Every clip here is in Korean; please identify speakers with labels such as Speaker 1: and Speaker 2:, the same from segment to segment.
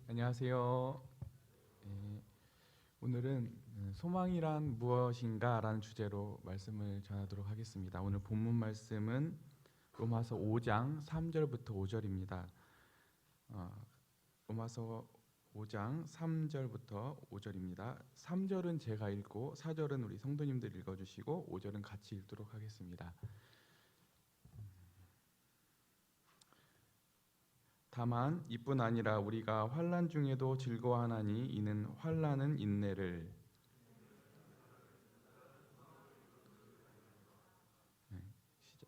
Speaker 1: 안녕하세요. 예, 오늘은 소망이란 무엇인가라는 주제로 말씀을 전하도록 하겠습니다. 오늘 본문 말씀은 로마서 5장 3절부터 5절입니다. 로마서 5장 3절부터 5절입니다. 3절은 제가 읽고 4절은 우리 성도님들 읽어주시고 5절은 같이 읽도록 하겠습니다. 다만 이뿐 아니라 우리가 환난 중에도 즐거워하나니 이는 환난은 인내를,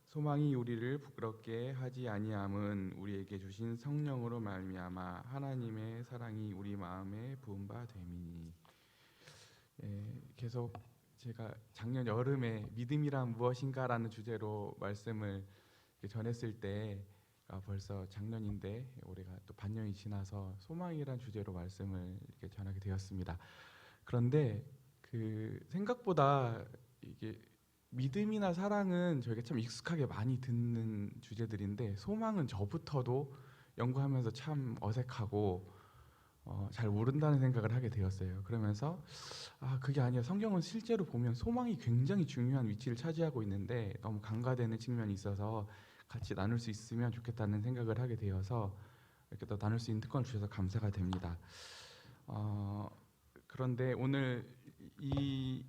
Speaker 1: 소망이 우리를 부끄럽게 하지 아니함은 우리에게 주신 성령으로 말미암아 하나님의 사랑이 우리 마음에 부은 바 됨이니. 계속 제가 작년 여름에 믿음이란 무엇인가라는 주제로 말씀을 전했을 때 벌써 작년인데 올해가 또 반년이 지나서 소망이란 주제로 말씀을 이렇게 전하게 되었습니다. 그런데 그 생각보다 이게 믿음이나 사랑은 저희가 참 익숙하게 많이 듣는 주제들인데 소망은 저부터도 연구하면서 참 어색하고 잘 모른다는 생각을 하게 되었어요. 그러면서 그게 아니라 성경은 실제로 보면 소망이 굉장히 중요한 위치를 차지하고 있는데 너무 간과되는 측면이 있어서 같이 나눌 수 있으면 좋겠다는 생각을 하게 되어서 이렇게 또 나눌 수 있는 특권을 주셔서 감사가 됩니다. 그런데 오늘 이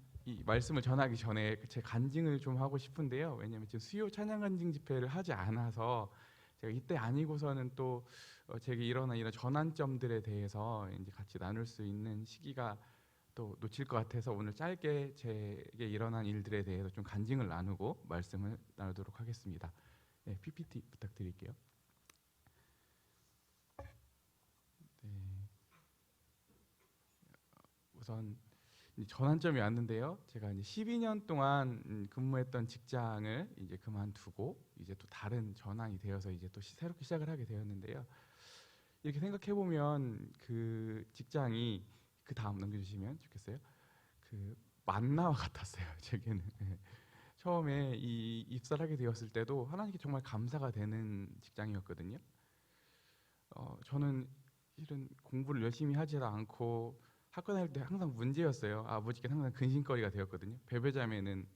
Speaker 1: 말씀을 전하기 전에 제 간증을 좀 하고 싶은데요. 왜냐하면 지금 수요 찬양 간증 집회를 하지 않아서 제가 이때 아니고서는 또 제게 일어난 이런 전환점들에 대해서 이제 같이 나눌 수 있는 시기가 또 놓칠 것 같아서 오늘 짧게 제게 일어난 일들에 대해서 좀 간증을 나누고 말씀을 나누도록 하겠습니다. 네, PPT 부탁드릴게요. 네, 우선 전환점이 왔는데요. 제가 이제 12년 동안 근무했던 직장을 이제 그만두고 이제 또 다른 전환이 되어서 이제 또 새롭게 시작을 하게 되었는데요. 이렇게 생각해 보면 그 직장이 그 다음 넘겨주시면 좋겠어요. 그 만나와 같았어요. 제게는. 처음에 이 입사를 하게 되었을 때도 하나님께 정말 감사가 되는 직장이었거든요. 저는 실은 공부를 열심히 하지 않고 학교 다닐 때 항상 문제였어요. 아버지께 항상 근심거리가 되었거든요. 베베자매는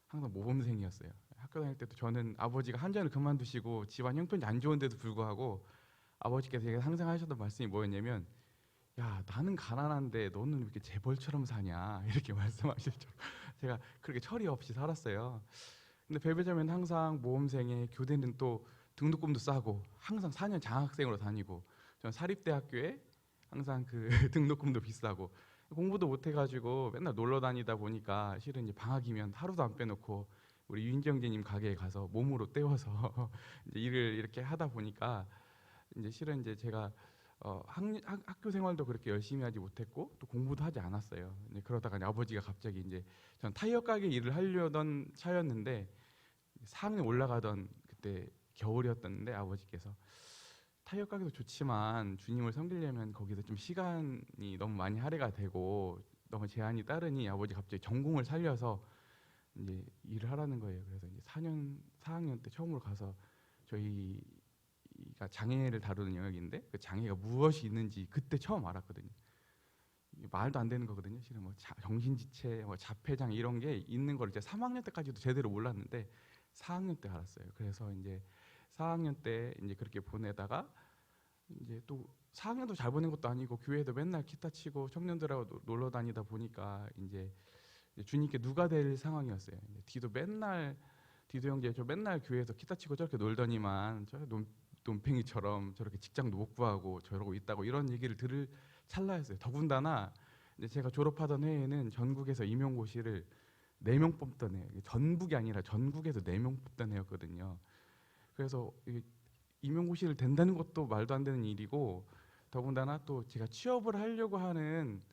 Speaker 1: 항상 모범생이었어요. 학교 다닐 때도 저는 아버지가 한전을 그만두시고 집안 형편이 안 좋은데도 불구하고 아버지께서 항상 하셨던 말씀이 뭐였냐면, 야, 나는 가난한데 너는 왜 이렇게 재벌처럼 사냐, 이렇게 말씀하시죠. 제가 그렇게 철이 없이 살았어요. 근데 베베자매는 항상 모범생에, 교대는 또 등록금도 싸고 항상 4년 장학생으로 다니고, 전 사립대학교에 항상 그 등록금도 비싸고 공부도 못 해가지고 맨날 놀러 다니다 보니까 실은 이제 방학이면 하루도 안 빼놓고 우리 유인정제님 가게에 가서 몸으로 때워서 이제 일을 이렇게 하다 보니까 이제 실은 이제 제가 학교 생활도 그렇게 열심히 하지 못했고 또 공부도 하지 않았어요. 이제 그러다가 이제 아버지가 갑자기 이제 전 타이어 가게 일을 하려던 차였는데 4학년 올라가던 그때 겨울이었던데 아버지께서 타이어 가게도 좋지만 주님을 섬기려면 거기서 좀 시간이 너무 많이 할애가 되고 너무 제한이 따르니 아버지 갑자기 전공을 살려서 이제 일을 하라는 거예요. 그래서 이제 4학년 때 처음으로 가서 저희가 장애를 다루는 영역인데 그 장애가 무엇이 있는지 그때 처음 알았거든요. 말도 안 되는 거거든요. 실은 뭐 정신지체, 뭐 자폐장 이런 게 있는 걸 이제 3학년 때까지도 제대로 몰랐는데 4학년 때 알았어요. 그래서 이제 4학년 때 이제 그렇게 보내다가 이제 또 4학년도 잘 보낸 것도 아니고 교회도 맨날 기타 치고 청년들하고 놀러 다니다 보니까 이제 주님께 누가 될 상황이었어요. 디도 형제 저 맨날 교회에서 기타 치고 저렇게 놀더니만 저 논팽이처럼 저렇게 직장도 못 구하고 저러고 있다고 이런 얘기를 들을 찰나였어요. 더군다나 이제 제가 졸업하던 해에는 전국에서 임용고시를 4명 뽑던 해, 전북이 아니라 전국에서 4명 뽑던 해였거든요. 그래서 임용고시를 된다는 것도 말도 안 되는 일이고 더군다나 또 제가 취업을 하려고 하는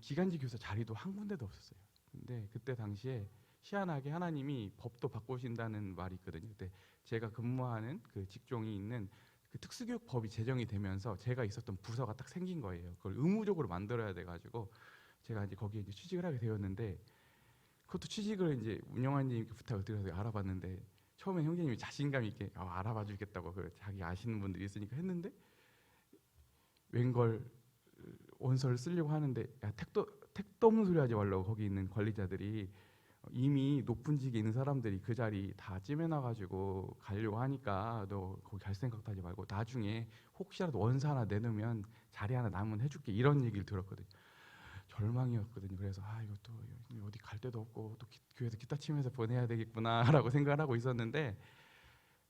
Speaker 1: 기간제 교사 자리도 한 군데도 없었어요. 근데 그때 당시에 희한하게 하나님이 법도 바꾸신다는 말이 있거든요. 그때 제가 근무하는 그 직종이 있는 그 특수교육법이 제정이 되면서 제가 있었던 부서가 딱 생긴 거예요. 그걸 의무적으로 만들어야 돼가지고 제가 이제 거기에 이제 취직을 하게 되었는데 그것도 취직을 이제 운영관님께 부탁을 드려서 알아봤는데 처음에 형제님이 자신감 있게 알아봐 주겠다고 자기 아시는 분들이 있으니까 했는데 웬걸 원서를 쓰려고 하는데 야, 택도 없는 소리 하지 말라고 거기 있는 관리자들이 이미 높은 직에 있는 사람들이 그 자리 다 찜해놔가지고 가려고 하니까 너 거기 갈 생각도 하지 말고 나중에 혹시라도 원서 하나 내놓으면 자리 하나 남으면 해줄게 이런 얘기를 들었거든요. 절망이었거든요. 그래서 아 이것도 어디 갈 데도 없고 또 교회에서 기타 치면서 보내야 되겠구나라고 생각을 하고 있었는데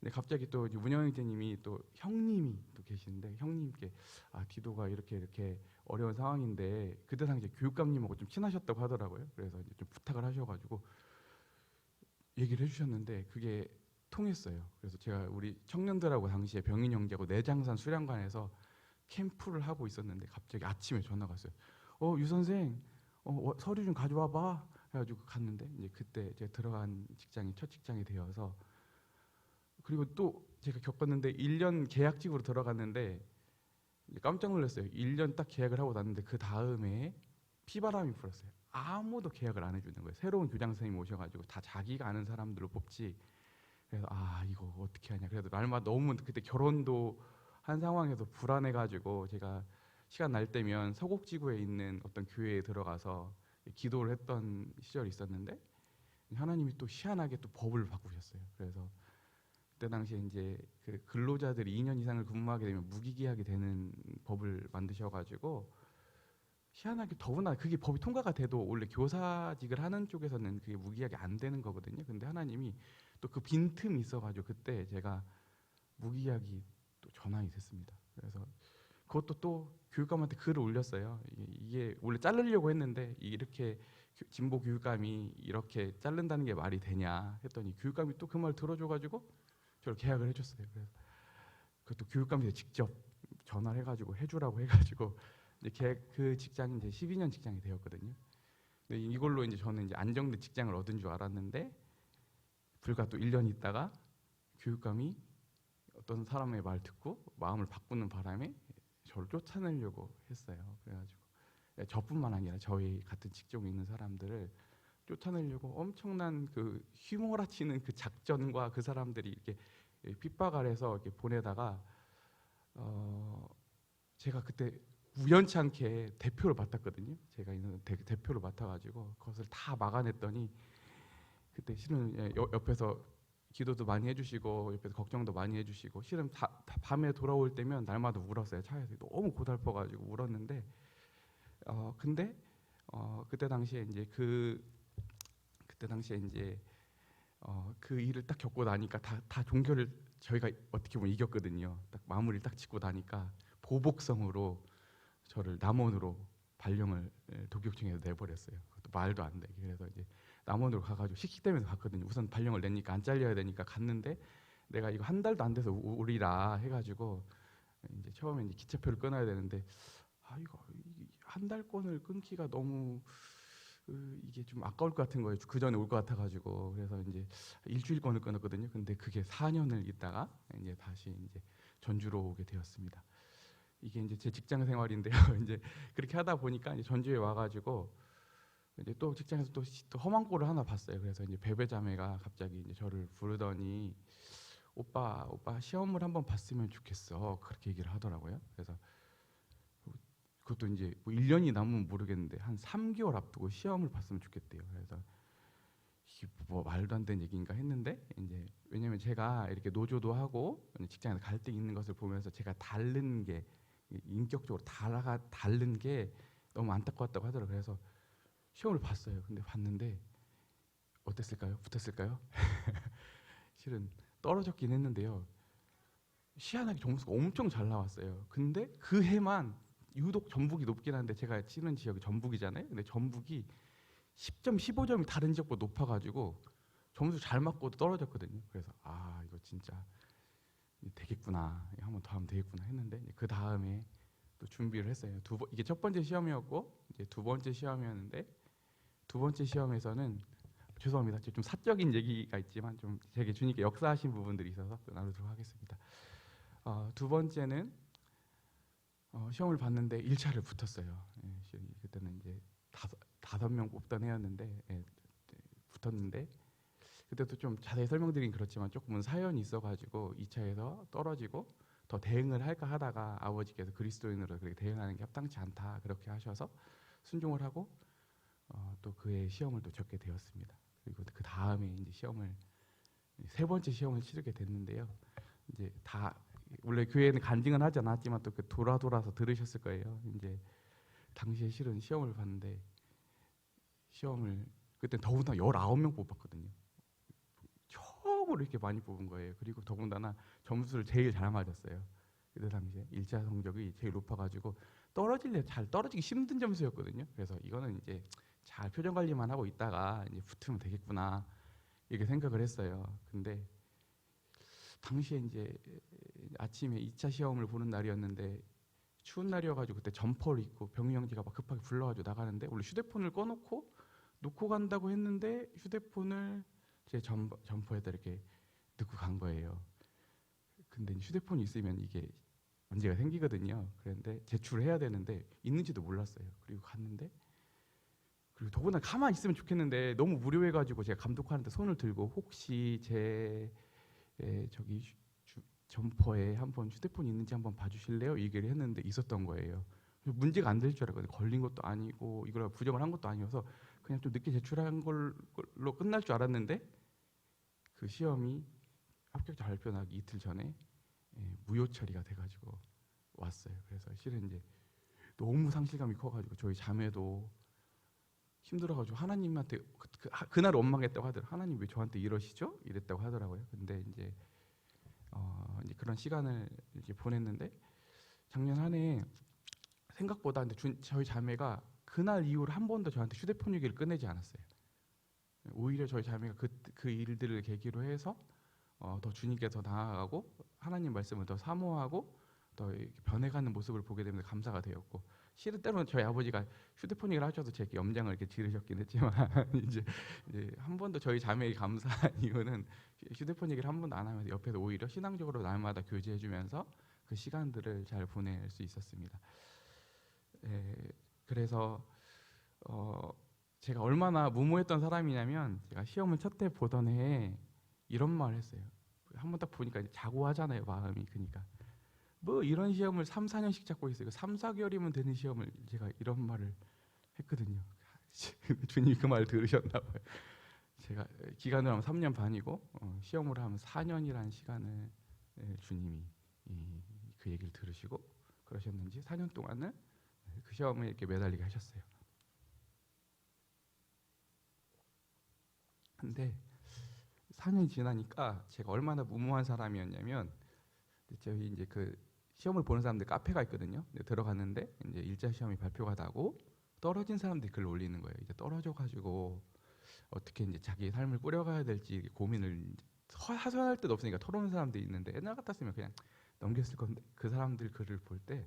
Speaker 1: 근데 갑자기 또 문영 형제님이 또 형님이 또 계시는데 형님께 아 디도가 이렇게 어려운 상황인데 그때 당시에 교육감님하고 좀 친하셨다고 하더라고요. 그래서 이제 좀 부탁을 하셔가지고 얘기를 해주셨는데 그게 통했어요. 그래서 제가 우리 청년들하고 당시에 병인 형제하고 내장산 수련관에서 캠프를 하고 있었는데 갑자기 아침에 전화가 왔어요. 유 선생 서류 좀 가져와봐 해가지고 갔는데 이제 그때 제가 들어간 직장이 첫 직장이 되어서 그리고 또 제가 겪었는데 1년 계약직으로 들어갔는데 깜짝 놀랐어요. 1년 딱 계약을 하고 났는데 그 다음에 피바람이 불었어요. 아무도 계약을 안 해주는 거예요. 새로운 교장 선생님 오셔가지고 다 자기가 아는 사람들로 뽑지. 그래서 아 이거 어떻게 하냐. 그래도 날마다 너무 그때 결혼도 한 상황에서 불안해가지고 제가 시간 날 때면 서곡지구에 있는 어떤 교회에 들어가서 기도를 했던 시절이 있었는데 하나님이 또 희한하게 또 법을 바꾸셨어요. 그래서 그때 당시에 이제 그 근로자들이 2년 이상을 근무하게 되면 무기계약이 되는 법을 만드셔가지고 희한하게 더구나 그게 법이 통과가 돼도 원래 교사직을 하는 쪽에서는 그게 무기계약이 안 되는 거거든요. 근데 하나님이 또 그 빈틈이 있어가지고 그때 제가 무기계약이 또 전환이 됐습니다. 그래서 그것도 또 교육감한테 글을 올렸어요. 이게 원래 자르려고 했는데 이렇게 진보 교육감이 이렇게 자른다는 게 말이 되냐 했더니 교육감이 또 그 말 들어줘가지고 저를 계약을 해줬어요. 그래서 그것도 교육감한테 직접 전화를 해가지고 해주라고 해가지고 이제 그 직장이 이제 12년 직장이 되었거든요. 근데 이걸로 이제 저는 이제 안정된 직장을 얻은 줄 알았는데 불과 또 1년 있다가 교육감이 어떤 사람의 말 듣고 마음을 바꾸는 바람에 저를 쫓아내려고 했어요. 그래가지고 저뿐만 아니라 저희 같은 직종에 있는 사람들을 쫓아내려고 엄청난 그 휘몰아치는 그 작전과 그 사람들이 이렇게 핍박 아래서 이렇게 보내다가 제가 그때 우연치 않게 대표를 맡았거든요. 제가 있는 대표를 맡아가지고 그것을 다 막아냈더니 그때 실은 옆에서 기도도 많이 해주시고 옆에서 걱정도 많이 해주시고 실은 다 밤에 돌아올 때면 날마다 울었어요. 차에서 너무 고달퍼가지고 울었는데 근데 그때 당시에 이제 그 일을 딱 겪고 나니까 다 종교를 저희가 어떻게 보면 이겼거든요. 딱 마무리를 딱 짓고 나니까 보복성으로 저를 남원으로 발령을 도교청에서 내버렸어요. 그것도 말도 안 되게. 그래서 이제 남원으로 가가지고 씩씩대면서 갔거든요. 우선 발령을 내니까 안 잘려야 되니까 갔는데 내가 이거 한 달도 안 돼서 오리라 해가지고 이제 처음에 이제 기차표를 끊어야 되는데 이거 한 달권을 끊기가 너무 이게 좀 아까울 것 같은 거예요. 그 전에 올 것 같아가지고 그래서 이제 일주일권을 끊었거든요. 근데 그게 4년을 있다가 이제 다시 이제 전주로 오게 되었습니다. 이게 이제 제 직장 생활인데요. 이제 그렇게 하다 보니까 이제 전주에 와가지고 이제 또 직장에서 또 험한 꼴을 하나 봤어요. 그래서 이제 베베자매가 갑자기 이제 저를 부르더니 오빠 시험을 한번 봤으면 좋겠어. 그렇게 얘기를 하더라고요. 그래서 그것도 이제 뭐 1년이 남으면 모르겠는데 한 3개월 앞두고 시험을 봤으면 좋겠대요. 그래서 이게 뭐 말도 안 되는 얘기인가 했는데 이제 왜냐면 제가 이렇게 노조도 하고 직장에서 갈등이 있는 것을 보면서 제가 다른 게 인격적으로 다른 게 너무 안타까웠다고 하더라고요. 그래서 시험을 봤어요. 근데 봤는데 어땠을까요? 붙었을까요? 실은 떨어졌긴 했는데요. 희한하게 점수가 엄청 잘 나왔어요. 근데 그 해만 유독 전북이 높긴 한데 제가 치는 지역이 전북이잖아요. 근데 전북이 10점, 15점이 다른 지역보다 높아가지고 점수 잘 맞고도 떨어졌거든요. 그래서 이거 진짜 되겠구나. 한번 더 하면 되겠구나 했는데 그 다음에 또 준비를 했어요. 이게 첫 번째 시험이었고 이제 두 번째 시험이었는데 두 번째 시험에서는 죄송합니다. 좀 사적인 얘기가 있지만 좀 제게 주님께 역사하신 부분들이 있어서 나누도록 하겠습니다. 두 번째는 시험을 봤는데 1차를 붙었어요. 그때는 이제 다섯 명 뽑던 해였는데 붙었는데 그때도 좀 자세히 설명드리긴 그렇지만 조금은 사연이 있어가지고 2차에서 떨어지고 더 대응을 할까 하다가 아버지께서 그리스도인으로 그렇게 대응하는 게 합당치 않다 그렇게 하셔서 순종을 하고 또 그의 시험을 또 겪게 되었습니다. 그리고 그 다음에 이제 시험을 세 번째 시험을 치르게 됐는데요. 이제 다 원래 교회는 간증은 하지 않았지만 또 그 돌아서 들으셨을 거예요. 이제 당시에 실은 시험을 봤는데 시험을 그때 더군다나 19명 뽑았거든요. 처음으로 이렇게 많이 뽑은 거예요. 그리고 더군다나 점수를 제일 잘 맞았어요. 그때 당시에 1차 성적이 제일 높아가지고 잘 떨어지기 힘든 점수였거든요. 그래서 이거는 이제 잘 표정 관리만 하고 있다가 이제 붙으면 되겠구나 이렇게 생각을 했어요. 근데 당시에 이제 아침에 2차 시험을 보는 날이었는데 추운 날이어가지고 그때 점퍼를 입고 병희 형제가 막 급하게 불러가지고 나가는데 원래 휴대폰을 꺼놓고 놓고 간다고 했는데 휴대폰을 제 점퍼에다 이렇게 넣고 간 거예요. 근데 휴대폰이 있으면 이게 문제가 생기거든요. 그런데 제출을 해야 되는데 있는지도 몰랐어요. 그리고 갔는데 그리고 더구나 가만히 있으면 좋겠는데 너무 무료해가지고 제가 감독하는데 손을 들고 혹시 제 저기 점퍼에 한번 휴대폰이 있는지 한번 봐주실래요? 얘기를 했는데 있었던 거예요. 문제가 안 될 줄 알았거든요. 걸린 것도 아니고 이걸 부정을 한 것도 아니어서 그냥 좀 늦게 제출한 걸로 끝날 줄 알았는데 그 시험이 합격자 발표 나기 이틀 전에 무효 처리가 돼가지고 왔어요. 그래서 실은 이제 너무 상실감이 커가지고 저희 자매도 힘들어가지고 하나님한테 그날 원망했다고 하더라고요. 하나님 왜 저한테 이러시죠? 이랬다고 하더라고요. 근데 이제 그런 시간을 이렇게 보냈는데 작년 한 해 생각보다 근데 저희 자매가 그날 이후로 한 번도 저한테 휴대폰 얘기를 꺼내지 않았어요. 오히려 저희 자매가 그 일들을 계기로 해서 더 주님께 더 나아가고 하나님 말씀을 더 사모하고 더 변해가는 모습을 보게 되면서 감사가 되었고 실은 때로는 저희 아버지가 휴대폰 얘기를 하셔도 제 염장을 이렇게 지르셨긴 했지만 이제 한 번도 저희 자매에게 감사한 이유는 휴대폰 얘기를 한 번도 안 하면서 옆에서 오히려 신앙적으로 날마다 교제해주면서 그 시간들을 잘 보낼 수 있었습니다. 그래서 제가 얼마나 무모했던 사람이냐면 제가 시험을 첫 해 보던 해에 이런 말을 했어요. 한 번 딱 보니까 자고 하잖아요 마음이. 그러니까 뭐 이런 시험을 3, 4년씩 잡고 있어요. 3, 4개월이면 되는 시험을 제가 이런 말을 했거든요. 주님이 그 말을 들으셨나 봐요. 제가 기간을 하면 3년 반이고 시험으로 하면 4년이라는 시간을 주님이 그 얘기를 들으시고 그러셨는지 4년 동안은 그 시험에 이렇게 매달리게 하셨어요. 근데 4년이 지나니까 제가 얼마나 무모한 사람이었냐면 저희 이제 그 시험을 보는 사람들 카페가 있거든요. 들어갔는데 이제 1차 시험이 발표가 나고 떨어진 사람들이 글을 올리는 거예요. 이제 떨어져가지고 어떻게 이제 자기 삶을 꾸려가야 될지 고민을 하소연할 데도 없으니까 털어오는 사람들이 있는데 옛날 같았으면 그냥 넘겼을 건데 그 사람들 글을 볼 때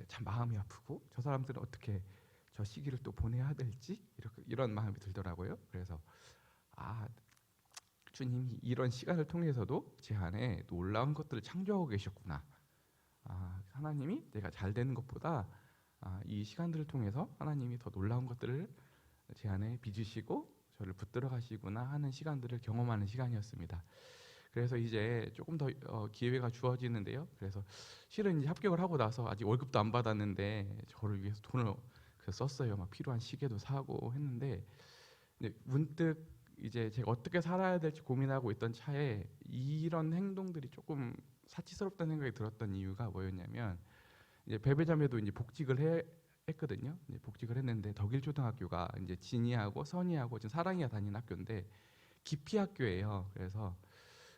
Speaker 1: 참 마음이 아프고 저 사람들은 어떻게 저 시기를 또 보내야 될지 이런 마음이 들더라고요. 그래서 주님이 이런 시간을 통해서도 제 안에 놀라운 것들을 창조하고 계셨구나. 하나님이 내가 잘 되는 것보다 이 시간들을 통해서 하나님이 더 놀라운 것들을 제 안에 빚으시고 저를 붙들어 가시구나 하는 시간들을 경험하는 시간이었습니다. 그래서 이제 조금 더 기회가 주어지는데요. 그래서 실은 이제 합격을 하고 나서 아직 월급도 안 받았는데 저를 위해서 돈을 썼어요. 막 필요한 시계도 사고 했는데 문득 이제 제가 어떻게 살아야 될지 고민하고 있던 차에 이런 행동들이 조금 사치스럽다는 생각이 들었던 이유가 뭐였냐면 이제 베베자매도 이제 복직을 했거든요. 이제 복직을 했는데 덕일 초등학교가 이제 진이하고 선이하고 지금 사랑이가 다니는 학교인데 기피 학교예요. 그래서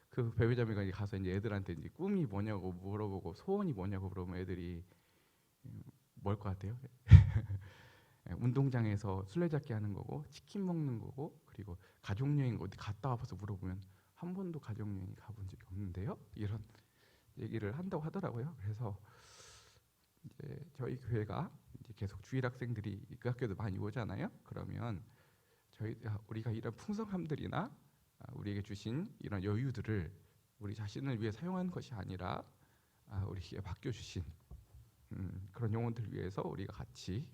Speaker 1: 그 베베자매가 이제 가서 이제 애들한테 이제 꿈이 뭐냐고 물어보고 소원이 뭐냐고 물어보면 애들이 뭘 것 같아요? 운동장에서 술래잡기 하는 거고 치킨 먹는 거고 그리고 가족여행 어디 갔다 와서 물어보면 한 번도 가족여행 가본 적이 없는데요. 이런 얘기를 한다고 하더라고요. 그래서 이제 저희 교회가 이제 계속 주일 학생들이 그 학교도 많이 오잖아요. 그러면 우리가 이런 풍성함들이나 우리에게 주신 이런 여유들을 우리 자신을 위해 사용하는 것이 아니라 우리에게 맡겨주신 그런 영혼들을 위해서 우리가 같이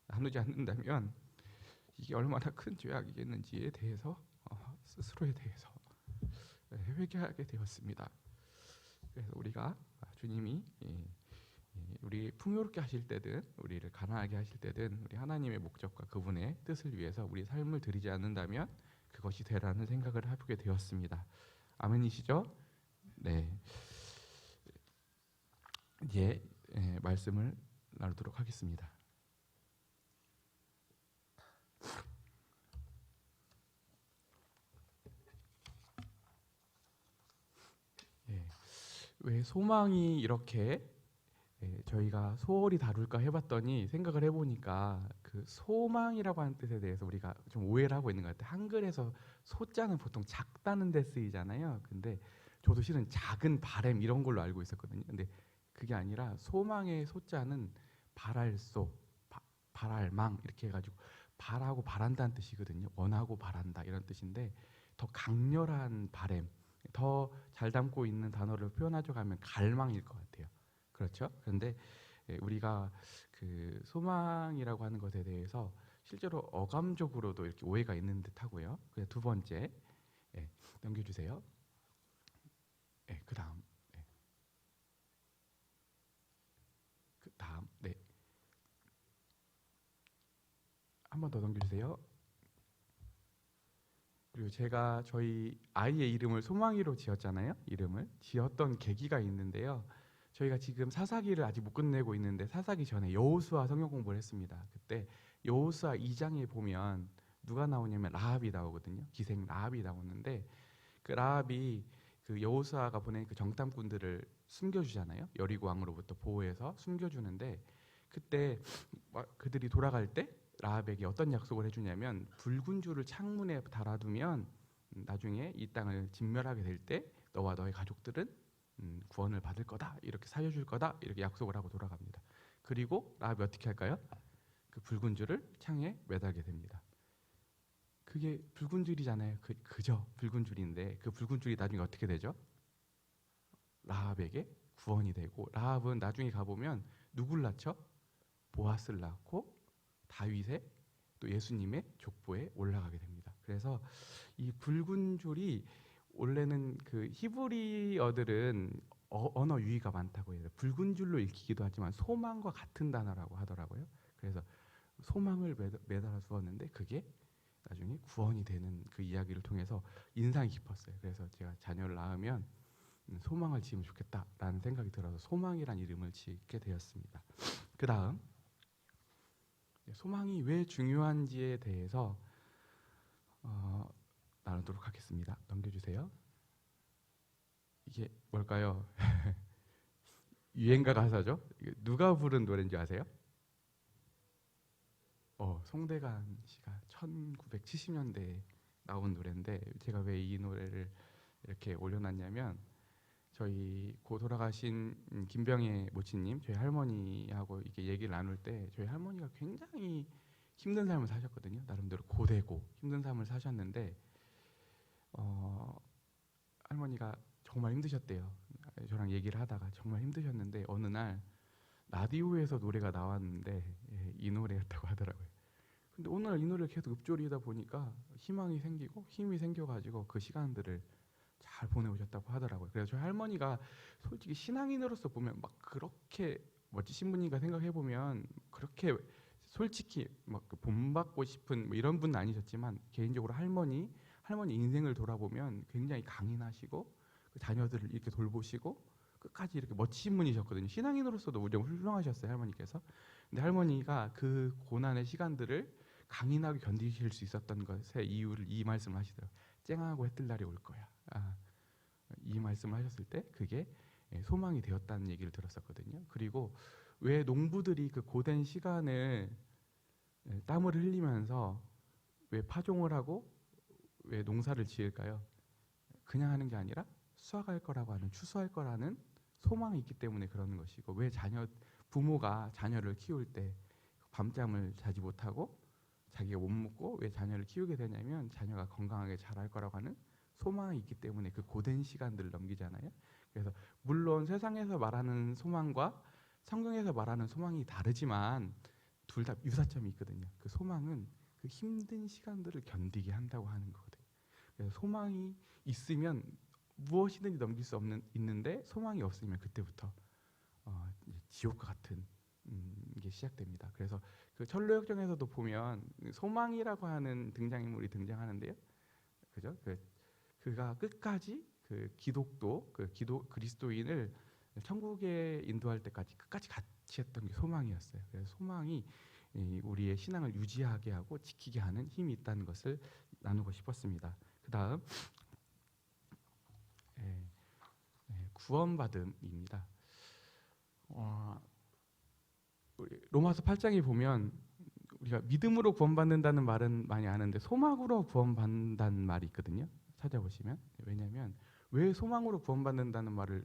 Speaker 1: 나누지 않는다면 이게 얼마나 큰 죄악이겠는지에 대해서 스스로에 대해서 회개하게 되었습니다. 그래서 우리가 주님이 우리 풍요롭게 하실 때든 우리를 가난하게 하실 때든 우리 하나님의 목적과 그분의 뜻을 위해서 우리 삶을 드리지 않는다면 그것이 되라는 생각을 해보게 되었습니다. 아멘이시죠? 네. 이제 말씀을 나누도록 하겠습니다. 왜 소망이 이렇게 저희가 소홀히 다룰까 해봤더니 생각을 해보니까 그 소망이라고 하는 뜻에 대해서 우리가 좀 오해를 하고 있는 것 같아요. 한글에서 소자는 보통 작다는 데 쓰이잖아요. 근데 저도 실은 작은 바램 이런 걸로 알고 있었거든요. 근데 그게 아니라 소망의 소자는 바랄소, 바랄망 이렇게 해가지고 바라고 바란다는 뜻이거든요. 원하고 바란다 이런 뜻인데 더 강렬한 바램, 더 잘 담고 있는 단어를 표현하자고 하면 갈망일 것 같아요. 그렇죠? 그런데 우리가 그 소망이라고 하는 것에 대해서 실제로 어감적으로도 이렇게 오해가 있는 듯하고요. 그래서 두 번째 넘겨주세요. 그 다음, 그 다음, 한 번 더 넘겨주세요. 그리고 제가 저희 아이의 이름을 소망이로 지었잖아요. 이름을 지었던 계기가 있는데요. 저희가 지금 사사기를 아직 못 끝내고 있는데 사사기 전에 여호수아 성경 공부를 했습니다. 그때 여호수아 2장에 보면 누가 나오냐면 라합이 나오거든요. 기생 라합이 나오는데 그 라합이 그 여호수아가 보낸 그 정탐꾼들을 숨겨주잖아요. 여리고 왕으로부터 보호해서 숨겨주는데 그때 그들이 돌아갈 때 라합에게 어떤 약속을 해주냐면 붉은 줄을 창문에 달아두면 나중에 이 땅을 진멸하게 될 때 너와 너의 가족들은 구원을 받을 거다, 이렇게 살려줄 거다, 이렇게 약속을 하고 돌아갑니다. 그리고 라합이 어떻게 할까요? 그 붉은 줄을 창에 매달게 됩니다. 그게 붉은 줄이잖아요. 그저 붉은 줄인데 그 붉은 줄이 나중에 어떻게 되죠? 라합에게 구원이 되고 라합은 나중에 가보면 누굴 낳죠? 보아스를 낳고 다윗의 또 예수님의 족보에 올라가게 됩니다. 그래서 이 붉은 줄이 원래는 그 히브리어들은 언어 유희가 많다고 해요. 붉은 줄로 읽히기도 하지만 소망과 같은 단어라고 하더라고요. 그래서 소망을 매달아 주었는데 그게 나중에 구원이 되는 그 이야기를 통해서 인상이 깊었어요. 그래서 제가 자녀를 낳으면 소망을 지으면 좋겠다라는 생각이 들어서 소망이란 이름을 짓게 되었습니다. 그 다음 소망이 왜 중요한지에 대해서 나누도록 하겠습니다. 넘겨주세요. 이게 뭘까요? 유행가 가사죠? 누가 부른 노래인지 아세요? 송대관 씨가 1970년대에 나온 노래인데 제가 왜 이 노래를 이렇게 올려놨냐면 저희 고 돌아가신 김병애 모치님, 저희 할머니하고 이렇게 얘기를 나눌 때 저희 할머니가 굉장히 힘든 삶을 사셨거든요. 나름대로 고되고 힘든 삶을 사셨는데 할머니가 정말 힘드셨대요. 저랑 얘기를 하다가 정말 힘드셨는데 어느 날 라디오에서 노래가 나왔는데 이 노래였다고 하더라고요. 근데 오늘 이 노래를 계속 읊조리다 보니까 희망이 생기고 힘이 생겨가지고 그 시간들을 잘 보내오셨다고 하더라고요. 그래서 저희 할머니가 솔직히 신앙인으로서 보면 막 그렇게 멋지신 분인가 생각해 보면 그렇게 솔직히 막 본받고 싶은 뭐 이런 분은 아니셨지만 개인적으로 할머니 인생을 돌아보면 굉장히 강인하시고 그 자녀들을 이렇게 돌보시고 끝까지 이렇게 멋지신 분이셨거든요. 신앙인으로서도 무지 훌륭하셨어요, 할머니께서. 근데 할머니가 그 고난의 시간들을 강인하게 견디실 수 있었던 것의 이유를 이 말씀을 하시더라고요. 쨍하고 해뜰 날이 올 거야. 이 말씀을 하셨을 때 그게 소망이 되었다는 얘기를 들었었거든요. 그리고 왜 농부들이 그 고된 시간을 땀을 흘리면서 왜 파종을 하고 왜 농사를 지을까요? 그냥 하는 게 아니라 수확할 거라고 하는 추수할 거라는 소망이 있기 때문에 그러는 것이고 왜 부모가 자녀를 키울 때 밤잠을 자지 못하고 자기가 못 먹고 왜 자녀를 키우게 되냐면 자녀가 건강하게 자랄 거라고 하는 소망이 있기 때문에 그 고된 시간들을 넘기잖아요. 그래서 물론 세상에서 말하는 소망과 성경에서 말하는 소망이 다르지만 둘 다 유사점이 있거든요. 그 소망은 그 힘든 시간들을 견디게 한다고 하는 거거든요. 그래서 소망이 있으면 무엇이든지 넘길 수 있는데 소망이 없으면 그때부터 지옥과 같은 게 시작됩니다. 그래서 그 철로역정에서도 보면 소망이라고 하는 등장인물이 등장하는데요. 그죠? 그가 끝까지 그 기독도 그 기도 그리스도인을 천국에 인도할 때까지 끝까지 같이 했던 게 소망이었어요. 그래서 소망이 우리의 신앙을 유지하게 하고 지키게 하는 힘이 있다는 것을 나누고 싶었습니다. 그다음 구원받음입니다. 로마서 8장에 보면 우리가 믿음으로 구원받는다는 말은 많이 아는데 소망으로 구원받는다는 말이 있거든요. 찾아보시면. 왜냐하면 왜 소망으로 구원받는다는 말을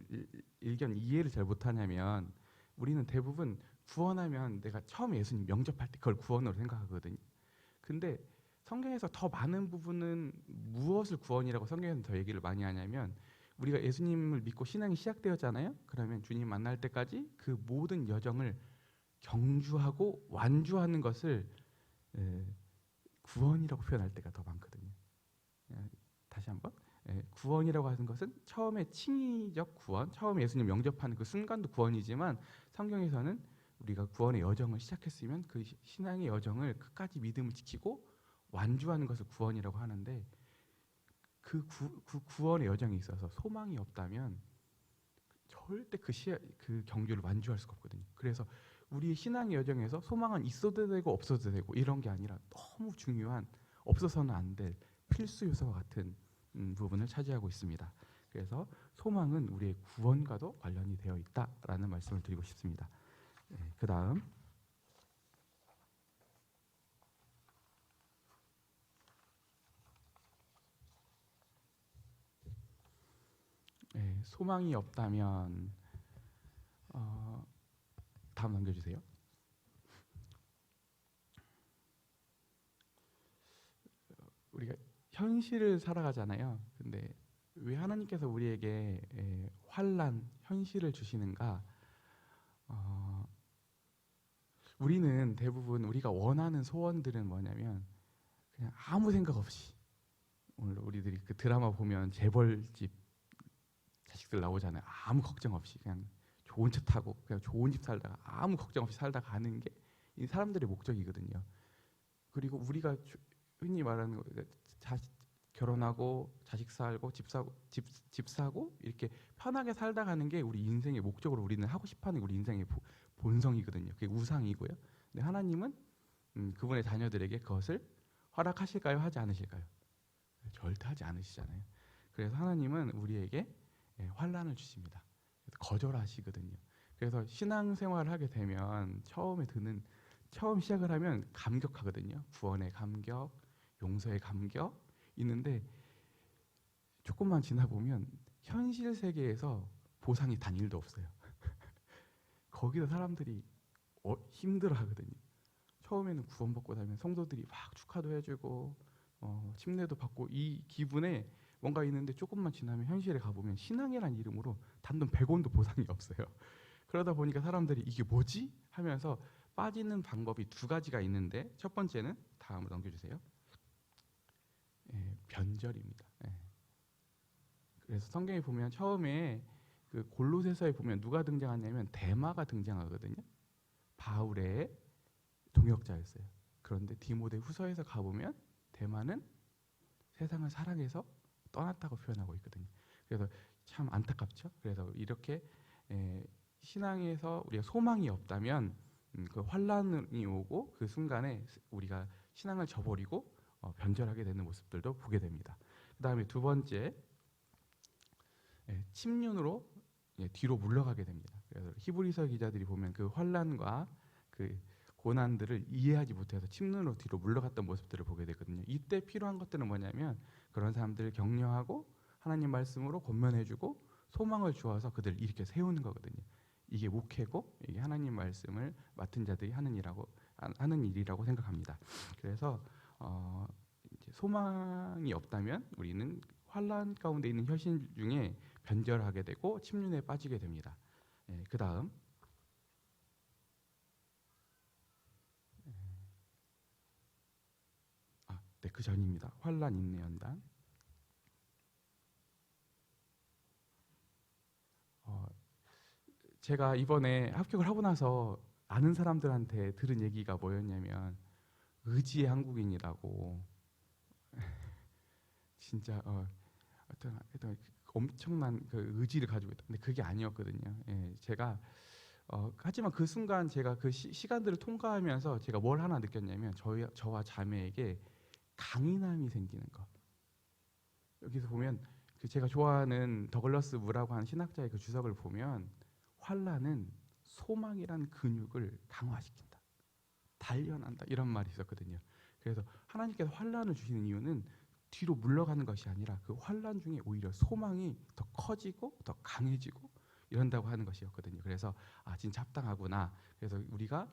Speaker 1: 일견 이해를 잘 못하냐면 우리는 대부분 구원하면 내가 처음 예수님 영접할 때 그걸 구원으로 생각하거든요. 근데 성경에서 더 많은 부분은 무엇을 구원이라고 성경에서 더 얘기를 많이 하냐면 우리가 예수님을 믿고 신앙이 시작되었잖아요. 그러면 주님 만날 때까지 그 모든 여정을 경주하고 완주하는 것을 구원이라고 표현할 때가 더 많거든요. 다시 한번 구원이라고 하는 것은 처음에 칭의적 구원, 처음에 예수님 영접하는 그 순간도 구원이지만 성경에서는 우리가 구원의 여정을 시작했으면 그 신앙의 여정을 끝까지 믿음을 지키고 완주하는 것을 구원이라고 하는데 그 구원의 여정에 있어서 소망이 없다면 절대 그 경주를 완주할 수가 없거든요. 그래서 우리 신앙의 여정에서 소망은 있어도 되고 없어도 되고 이런 게 아니라 너무 중요한 없어서는 안 될 필수 요소와 같은 부분을 차지하고 있습니다. 그래서 소망은 우리의 구원과도 관련이 되어 있다라는 말씀을 드리고 싶습니다. 그 다음 소망이 없다면 다음 넘겨주세요. 우리가 현실을 살아가잖아요. 근데 왜 하나님께서 우리에게 환난, 현실을 주시는가? 우리는 대부분 우리가 원하는 소원들은 뭐냐면 그냥 아무 생각 없이 오늘 우리들이 그 드라마 보면 재벌집 자식들 나오잖아요. 아무 걱정 없이 그냥 좋은 차 타고 그냥 좋은 집 살다가 아무 걱정 없이 살다 가는 게 이 사람들의 목적이거든요. 그리고 우리가 흔히 말하는 거 결혼하고 자식 살고 집 사고 이렇게 편하게 살다 가는 게 우리 인생의 목적으로 우리는 하고 싶어하는 우리 인생의 본성이거든요. 그게 우상이고요. 근데 하나님은 그분의 자녀들에게 그것을 허락하실까요? 하지 않으실까요? 절대 하지 않으시잖아요. 그래서 하나님은 우리에게 환난을 주십니다. 거절하시거든요. 그래서 신앙생활을 하게 되면 처음 시작을 하면 감격하거든요. 구원의 감격, 용서의 감격 있는데 조금만 지나 보면 현실 세계에서 보상이 단 1도 없어요. 거기서 사람들이 힘들어하거든요. 처음에는 구원받고 나면 성도들이 막 축하도 해주고 침례도 받고 이 기분에 뭔가 있는데 조금만 지나면 현실에 가보면 신앙이라는 이름으로 단돈 100원도 보상이 없어요. 그러다 보니까 사람들이 이게 뭐지? 하면서 빠지는 방법이 2가지가 있는데 첫 번째는 다음으로 넘겨주세요. 변절입니다. 그래서 성경에 보면 처음에 그 골로새서에 보면 누가 등장하냐면 데마가 등장하거든요. 바울의 동역자였어요. 그런데 디모데 후서에서 가보면 데마는 세상을 사랑해서 떠났다고 표현하고 있거든요. 그래서 참 안타깝죠. 그래서 이렇게 신앙에서 우리가 소망이 없다면 그 환란이 오고 그 순간에 우리가 신앙을 저버리고 변절하게 되는 모습들도 보게 됩니다. 그 다음에 2번째 침륜으로 뒤로 물러가게 됩니다. 그래서 히브리서 기자들이 보면 그 환란과 그 고난들을 이해하지 못해서 침륜으로 뒤로 물러갔던 모습들을 보게 되거든요. 이때 필요한 것들은 뭐냐면 그런 사람들을 격려하고 하나님 말씀으로 권면해주고 소망을 주어서 그들을 일으켜 세우는 거거든요. 이게 목회고 이게 하나님 말씀을 맡은 자들이 하는 일이라고 생각합니다. 그래서 이제 소망이 없다면 우리는 환란 가운데 있는 현실 중에 변절하게 되고 침륜에 빠지게 됩니다. 그 다음 그 전입니다. 환란 인내 연단. 제가 이번에 합격을 하고 나서 아는 사람들한테 들은 얘기가 뭐였냐면 의지의 한국인이라고. 진짜 하여튼 엄청난 그 의지를 가지고 있다. 근데 그게 아니었거든요. 예, 제가 하지만 그 순간 제가 그 시간들을 통과하면서 제가 뭘 하나 느꼈냐면 저와 자매에게 강인함이 생기는 거. 여기서 보면 그 제가 좋아하는 더글러스 무라고 하는 신학자의 그 주석을 보면 환란은 소망이란 근육을 강화시킨다. 단련한다. 이런 말이 있었거든요. 그래서 하나님께서 환란을 주시는 이유는 뒤로 물러가는 것이 아니라 그 환란 중에 오히려 소망이 더 커지고 더 강해지고 이런다고 하는 것이었거든요. 그래서 진짜 합당하구나. 그래서 우리가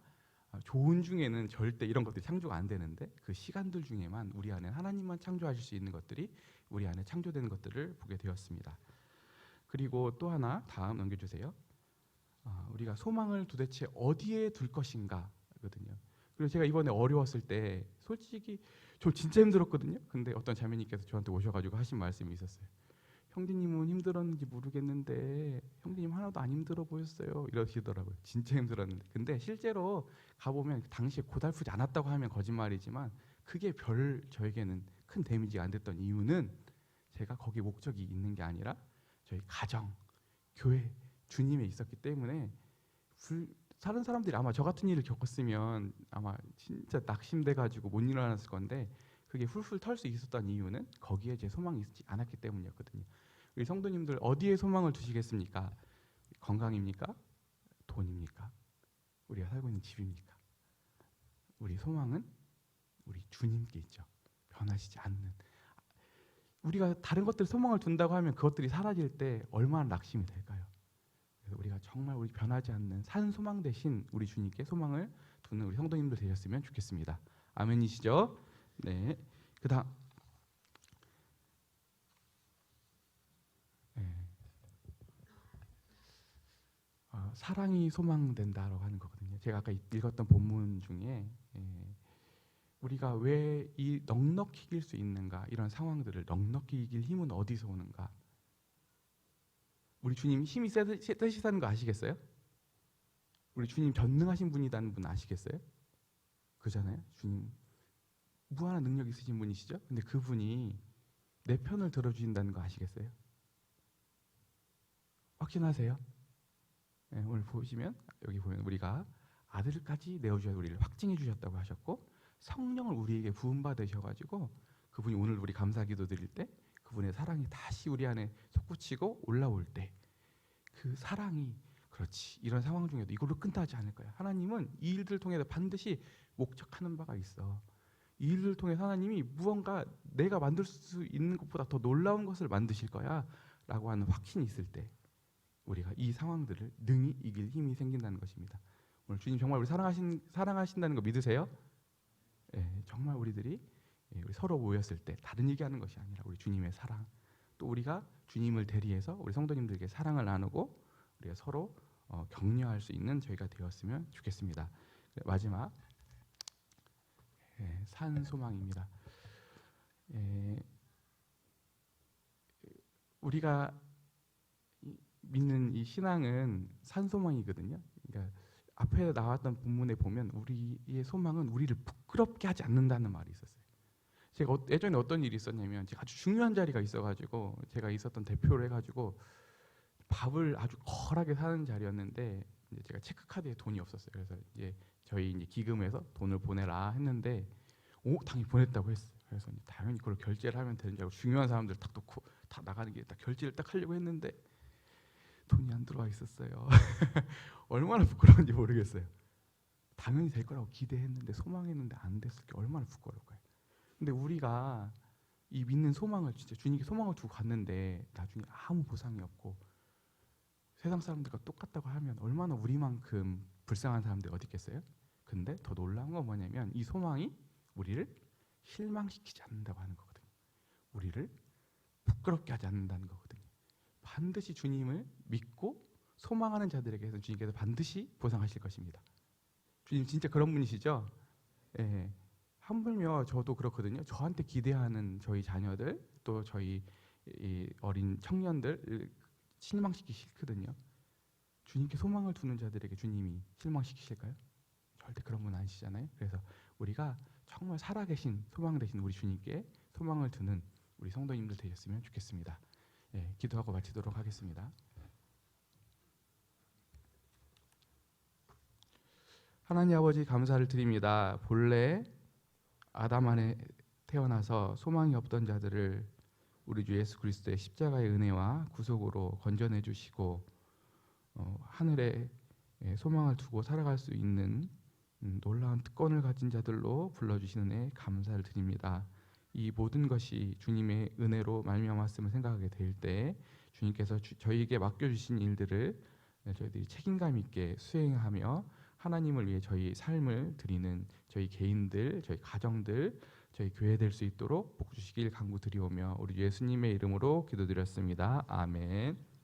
Speaker 1: 좋은 중에는 절대 이런 것들이 창조가 안 되는데 그 시간들 중에만 우리 안에 하나님만 창조하실 수 있는 것들이 우리 안에 창조되는 것들을 보게 되었습니다. 그리고 또 하나 다음 넘겨주세요. 우리가 소망을 도대체 어디에 둘 것인가거든요. 그리고 제가 이번에 어려웠을 때 솔직히 저 진짜 힘들었거든요. 근데 어떤 자매님께서 저한테 오셔가지고 하신 말씀이 있었어요. 형제님은 힘들었는지 모르겠는데 형제님 하나도 안 힘들어 보였어요. 이러시더라고요. 진짜 힘들었는데. 근데 실제로 가보면 당시에 고달프지 않았다고 하면 거짓말이지만 그게 저에게는 큰 데미지가 안 됐던 이유는 제가 거기 목적이 있는 게 아니라 저희 가정, 교회, 주님에 있었기 때문에 다른 사람들이 아마 저 같은 일을 겪었으면 아마 진짜 낙심돼가지고 못 일어났을 건데 그게 훌훌 털 수 있었던 이유는 거기에 제 소망이 있지 않았기 때문이었거든요. 우리 성도님들 어디에 소망을 두시겠습니까? 건강입니까? 돈입니까? 우리가 살고 있는 집입니까? 우리 소망은 우리 주님께 있죠. 변하시지 않는. 우리가 다른 것들 소망을 둔다고 하면 그것들이 사라질 때 얼마나 낙심이 될까요? 그래서 우리가 정말 우리 변하지 않는 산 소망 대신 우리 주님께 소망을 두는 우리 성도님들 되셨으면 좋겠습니다. 아멘이시죠? 네. 그다음 사랑이 소망된다라고 하는 거거든요. 제가 아까 읽었던 본문 중에 우리가 왜 이 넉넉히 이길 수 있는가 이런 상황들을 넉넉히 이길 힘은 어디서 오는가? 우리 주님 힘이 세시다는 거 아시겠어요? 우리 주님 전능하신 분이라는 분 아시겠어요? 그잖아요. 주님 무한한 능력 있으신 분이시죠. 근데 그분이 내 편을 들어주신다는 거 아시겠어요? 확신하세요? 네, 오늘 보시면 여기 보면 우리가 아들까지 내어주셔서 우리를 확증해 주셨다고 하셨고 성령을 우리에게 부음 받으셔가지고 그분이 오늘 우리 감사기도 드릴 때 그분의 사랑이 다시 우리 안에 솟구치고 올라올 때 그 사랑이 그렇지 이런 상황 중에도 이걸로 끝나지 않을 거야. 하나님은 이 일들을 통해서 반드시 목적하는 바가 있어. 이 일들을 통해 하나님이 무언가 내가 만들 수 있는 것보다 더 놀라운 것을 만드실 거야 라고 하는 확신이 있을 때 우리가 이 상황들을 능히 이길 힘이 생긴다는 것입니다. 오늘 주님 정말 우리 사랑하신다는 거 믿으세요? 정말 우리 서로 모였을 때 다른 얘기하는 것이 아니라 우리 주님의 사랑 또 우리가 주님을 대리해서 우리 성도님들에게 사랑을 나누고 우리가 서로 격려할 수 있는 저희가 되었으면 좋겠습니다. 마지막 산 소망입니다. 우리가 믿는 이 신앙은 산 소망이거든요. 그러니까 앞에 나왔던 본문에 보면 우리의 소망은 우리를 부끄럽게 하지 않는다는 말이 있었어요. 제가 예전에 어떤 일이 있었냐면 제가 아주 중요한 자리가 있어가지고 제가 있었던 대표를 해가지고 밥을 아주 거하게 사는 자리였는데 이제 제가 체크카드에 돈이 없었어요. 그래서 이제 저희 이제 기금에서 돈을 보내라 했는데 당연히 보냈다고 했어요. 그래서 당연히 그걸 결제를 하면 되는 줄 알고 중요한 사람들 딱 놓고 다 나가는 게 딱 결제를 딱 하려고 했는데 돈이 안 들어와 있었어요. 얼마나 부끄러운지 모르겠어요. 당연히 될 거라고 기대했는데 소망했는데 안 됐을 게 얼마나 부끄러울까요? 근데 우리가 이 믿는 소망을 진짜 주님께 소망을 두고 갔는데 나중에 아무 보상이 없고 세상 사람들과 똑같다고 하면 얼마나 우리만큼 불쌍한 사람들이 어디 있겠어요? 근데 더 놀라운 건 뭐냐면 이 소망이 우리를 실망시키지 않는다고 하는 거거든요. 우리를 부끄럽게 하지 않는다는 거거든요. 반드시 주님을 믿고 소망하는 자들에게서 주님께서 반드시 보상하실 것입니다. 주님 진짜 그런 분이시죠? 예. 하물며 저도 그렇거든요. 저한테 기대하는 저희 자녀들 또 저희 이 어린 청년들 실망시키기 싫거든요. 주님께 소망을 두는 자들에게 주님이 실망시키실까요? 절대 그런 분 아니시잖아요. 그래서 우리가 정말 살아계신 소망 되신 우리 주님께 소망을 두는 우리 성도님들 되셨으면 좋겠습니다. 예, 기도하고 마치도록 하겠습니다. 하나님 아버지 감사를 드립니다. 본래 아담 안에 태어나서 소망이 없던 자들을 우리 주 예수 그리스도의 십자가의 은혜와 구속으로 건져내 주시고 하늘에 소망을 두고 살아갈 수 있는 놀라운 특권을 가진 자들로 불러주시는 애 감사를 드립니다. 이 모든 것이 주님의 은혜로 말미암았음을 생각하게 될 때 주님께서 저희에게 맡겨주신 일들을 저희들이 책임감 있게 수행하며 하나님을 위해 저희 삶을 드리는 저희 개인들, 저희 가정들, 저희 교회 될 수 있도록 복 주시길 간구드리오며 우리 예수님의 이름으로 기도드렸습니다. 아멘.